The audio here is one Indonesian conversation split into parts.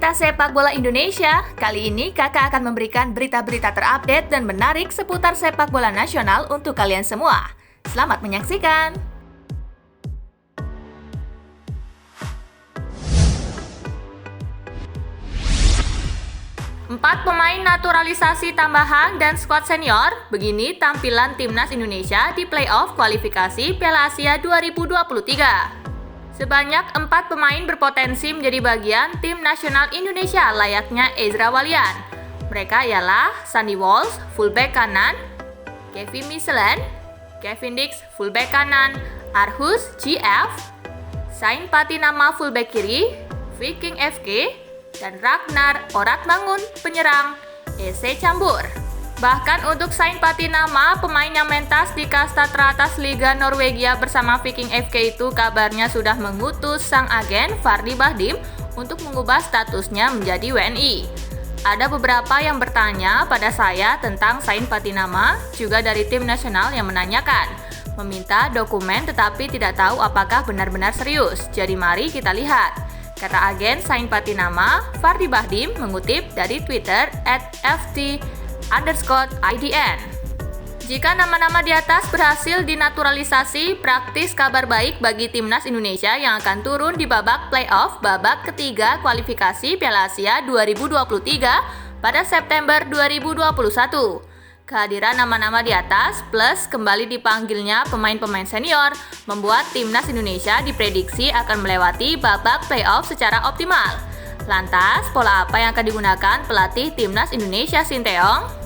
pecinta sepak bola Indonesia, kali ini kakak akan memberikan berita-berita terupdate dan menarik seputar sepak bola nasional untuk kalian semua. Selamat menyaksikan! Empat pemain naturalisasi tambahan dan skuad senior, begini tampilan Timnas Indonesia di playoff kualifikasi Piala Asia 2023. Sebanyak 4 pemain berpotensi menjadi bagian tim nasional Indonesia layaknya Ezra Walian. Mereka ialah Sandy Walsh, fullback kanan, Kevin Michelin, Kevin Dix, fullback kanan, Arhus GF, Sain Patinama, fullback kiri, Viking FK, dan Ragnar Oratmangun, penyerang EC Cambur. Bahkan untuk Sain Patinama, pemain yang mentas di kasta teratas Liga Norwegia bersama Viking FK itu kabarnya sudah mengutus sang agen Fardi Bahdim untuk mengubah statusnya menjadi WNI. Ada beberapa yang bertanya pada saya tentang Sain Patinama, juga dari tim nasional yang menanyakan, meminta dokumen tetapi tidak tahu apakah benar-benar serius. Jadi mari kita lihat. Kata agen Sain Patinama, Fardi Bahdim mengutip dari Twitter @ft_IDN. Jika nama-nama di atas berhasil dinaturalisasi, praktis kabar baik bagi Timnas Indonesia yang akan turun di babak playoff babak ketiga kualifikasi Piala Asia 2023 pada September 2021. Kehadiran nama-nama di atas plus kembali dipanggilnya pemain-pemain senior membuat Timnas Indonesia diprediksi akan melewati babak playoff secara optimal. Lantas, pola apa yang akan digunakan pelatih Timnas Indonesia Sinteyong?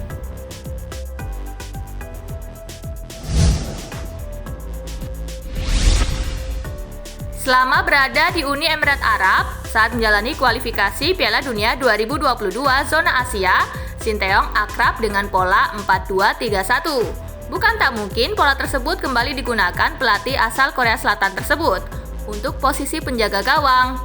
Selama berada di Uni Emirat Arab, saat menjalani kualifikasi Piala Dunia 2022 zona Asia, Sinteyong akrab dengan pola 4-2-3-1. Bukan tak mungkin pola tersebut kembali digunakan pelatih asal Korea Selatan tersebut. Untuk posisi penjaga gawang,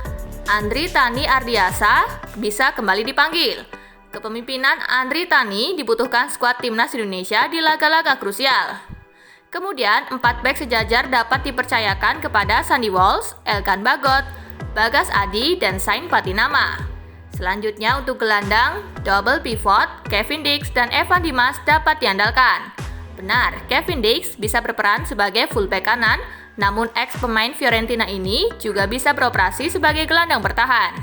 Andri Tani Ardiasa bisa kembali dipanggil. Kepemimpinan Andri Tani dibutuhkan skuad Timnas Indonesia di laga-laga krusial. Kemudian, 4 bek sejajar dapat dipercayakan kepada Sandy Walsh, Elkan Bagot, Bagas Adi, dan Sain Patinama. Selanjutnya untuk gelandang, double pivot, Kevin Dix dan Evan Dimas dapat diandalkan. Benar, Kevin Dix bisa berperan sebagai fullback kanan, namun ex-pemain Fiorentina ini juga bisa beroperasi sebagai gelandang bertahan.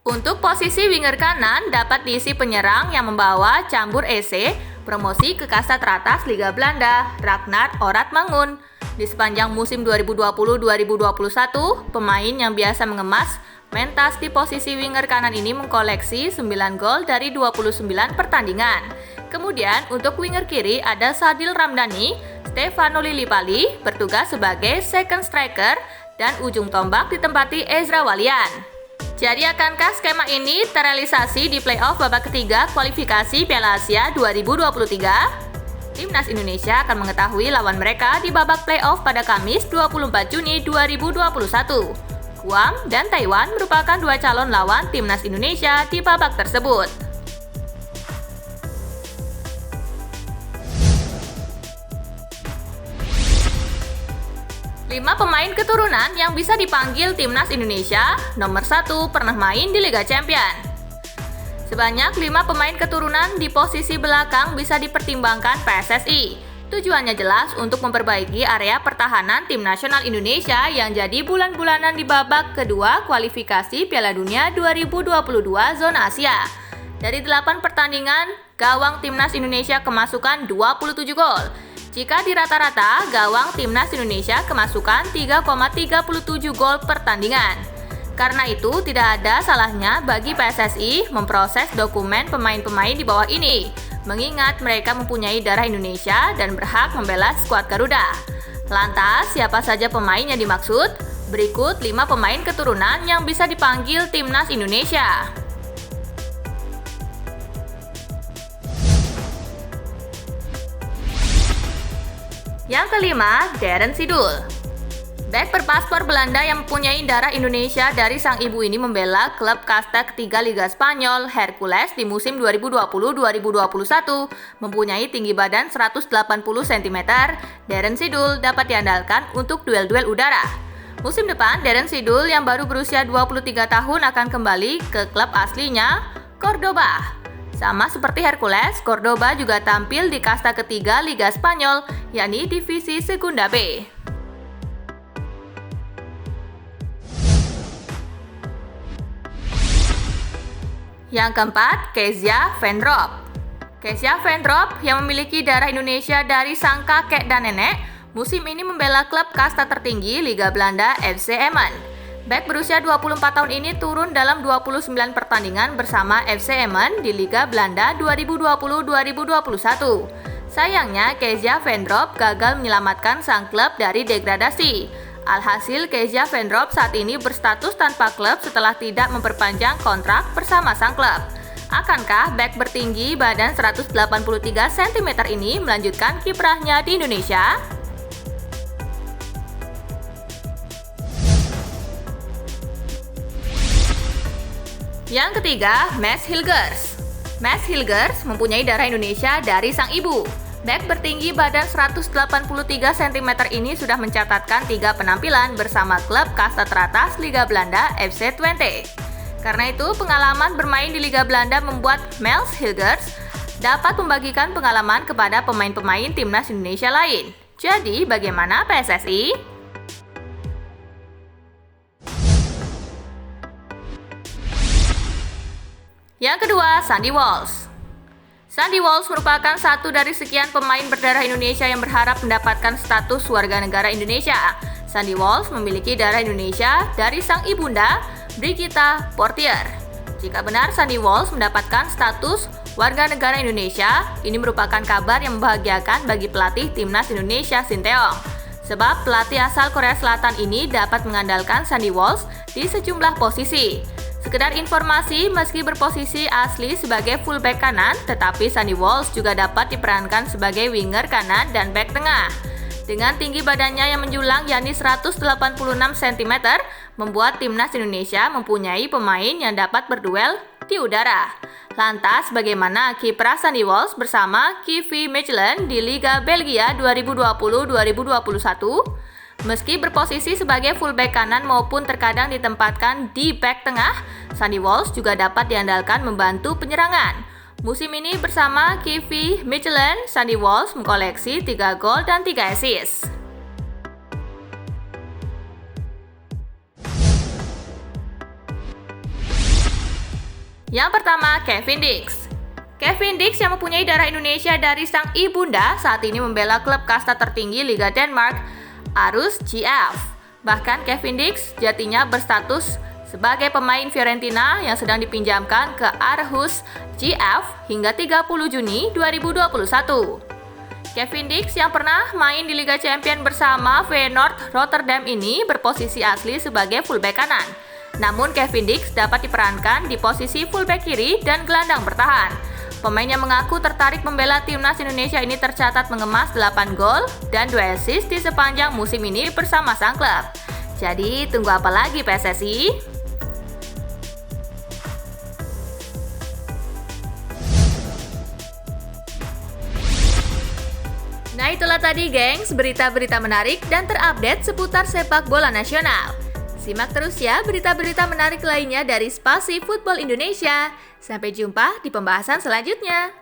Untuk posisi winger kanan dapat diisi penyerang yang membawa Cambur EC, promosi ke kasta teratas Liga Belanda, Ragnar Oratmangun. Di sepanjang musim 2020-2021, pemain yang biasa mengemas mentas di posisi winger kanan ini mengkoleksi 9 gol dari 29 pertandingan. Kemudian untuk winger kiri ada Sadil Ramdhani, Stefano Lillipali bertugas sebagai second striker dan ujung tombak ditempati Ezra Walian. Jadi akankah skema ini terrealisasi di playoff babak ketiga kualifikasi Piala Asia 2023? Timnas Indonesia akan mengetahui lawan mereka di babak playoff pada Kamis 24 Juni 2021. Guam dan Taiwan merupakan 2 calon lawan Timnas Indonesia di babak tersebut. Lima pemain keturunan yang bisa dipanggil Timnas Indonesia. Nomor 1 pernah main di Liga Champions. Sebanyak 5 pemain keturunan di posisi belakang bisa dipertimbangkan PSSI. Tujuannya jelas untuk memperbaiki area pertahanan tim nasional Indonesia yang jadi bulan-bulanan di babak kedua kualifikasi Piala Dunia 2022 zona Asia. Dari 8 pertandingan, gawang Timnas Indonesia kemasukan 27 gol. Jika di rata-rata, gawang Timnas Indonesia kemasukan 3,37 gol pertandingan. Karena itu, tidak ada salahnya bagi PSSI memproses dokumen pemain-pemain di bawah ini, mengingat mereka mempunyai darah Indonesia dan berhak membela skuad Garuda. Lantas, siapa saja pemain yang dimaksud? Berikut 5 pemain keturunan yang bisa dipanggil Timnas Indonesia. Yang kelima, Darren Sidul. Bek berpaspor Belanda yang mempunyai darah Indonesia dari sang ibu ini membela klub kasta ketiga Liga Spanyol, Hercules, di musim 2020-2021. Mempunyai tinggi badan 180 cm, Darren Sidul dapat diandalkan untuk duel-duel udara. Musim depan, Darren Sidul yang baru berusia 23 tahun akan kembali ke klub aslinya, Cordoba. Sama seperti Hercules, Cordoba juga tampil di kasta ketiga Liga Spanyol, yakni Divisi Segunda B. Yang keempat, Kezia Vendrop. Kezia Vendrop yang memiliki darah Indonesia dari sang kakek dan nenek, musim ini membela klub kasta tertinggi Liga Belanda FC Emmen. Bek berusia 24 tahun ini turun dalam 29 pertandingan bersama FC Emmen di Liga Belanda 2020-2021. Sayangnya, Kezia Vendrop gagal menyelamatkan sang klub dari degradasi. Alhasil, Kezia Vendrop saat ini berstatus tanpa klub setelah tidak memperpanjang kontrak bersama sang klub. Akankah bek bertinggi badan 183 cm ini melanjutkan kiprahnya di Indonesia? Yang ketiga, Mads Hilgers. Mads Hilgers mempunyai darah Indonesia dari sang ibu. Bek bertinggi badan 183 cm ini sudah mencatatkan 3 penampilan bersama klub kasta teratas Liga Belanda FC Twente. Karena itu, pengalaman bermain di Liga Belanda membuat Mads Hilgers dapat membagikan pengalaman kepada pemain-pemain timnas Indonesia lain. Jadi, bagaimana PSSI? Yang kedua, Sandy Walsh. Sandy Walsh merupakan satu dari sekian pemain berdarah Indonesia yang berharap mendapatkan status warga negara Indonesia. Sandy Walsh memiliki darah Indonesia dari sang ibunda, Brigitte Portier. Jika benar Sandy Walsh mendapatkan status warga negara Indonesia, ini merupakan kabar yang membahagiakan bagi pelatih timnas Indonesia Sinteyong. Sebab pelatih asal Korea Selatan ini dapat mengandalkan Sandy Walsh di sejumlah posisi. Sekedar informasi, meski berposisi asli sebagai fullback kanan, tetapi Sandy Walsh juga dapat diperankan sebagai winger kanan dan back tengah. Dengan tinggi badannya yang menjulang yakni 186 cm, membuat timnas Indonesia mempunyai pemain yang dapat berduel di udara. Lantas, bagaimana kiprah Sandy Walsh bersama Kevin Mechelen di Liga Belgia 2020-2021? Meski berposisi sebagai fullback kanan maupun terkadang ditempatkan di back tengah, Sandy Walsh juga dapat diandalkan membantu penyerangan. Musim ini bersama Kevin Mechelen, Sandy Walsh mengkoleksi 3 gol dan 3 assist. Yang pertama, Kevin Dix. Kevin Dix yang mempunyai darah Indonesia dari sang ibunda saat ini membela klub kasta tertinggi Liga Denmark, Aarhus GF. Bahkan Kevin Dix jatinya berstatus sebagai pemain Fiorentina yang sedang dipinjamkan ke Aarhus GF hingga 30 Juni 2021. Kevin Dix yang pernah main di Liga Champions bersama Feyenoord Rotterdam ini berposisi asli sebagai fullback kanan. Namun Kevin Dix dapat diperankan di posisi fullback kiri dan gelandang bertahan. Pemain yang mengaku tertarik membela timnas Indonesia ini tercatat mengemas 8 gol dan 2 assist di sepanjang musim ini bersama sang klub. Jadi, tunggu apa lagi PSSI? Nah, itulah tadi gengs, berita-berita menarik dan terupdate seputar sepak bola nasional. Simak terus ya berita-berita menarik lainnya dari Spasi Football Indonesia. Sampai jumpa di pembahasan selanjutnya.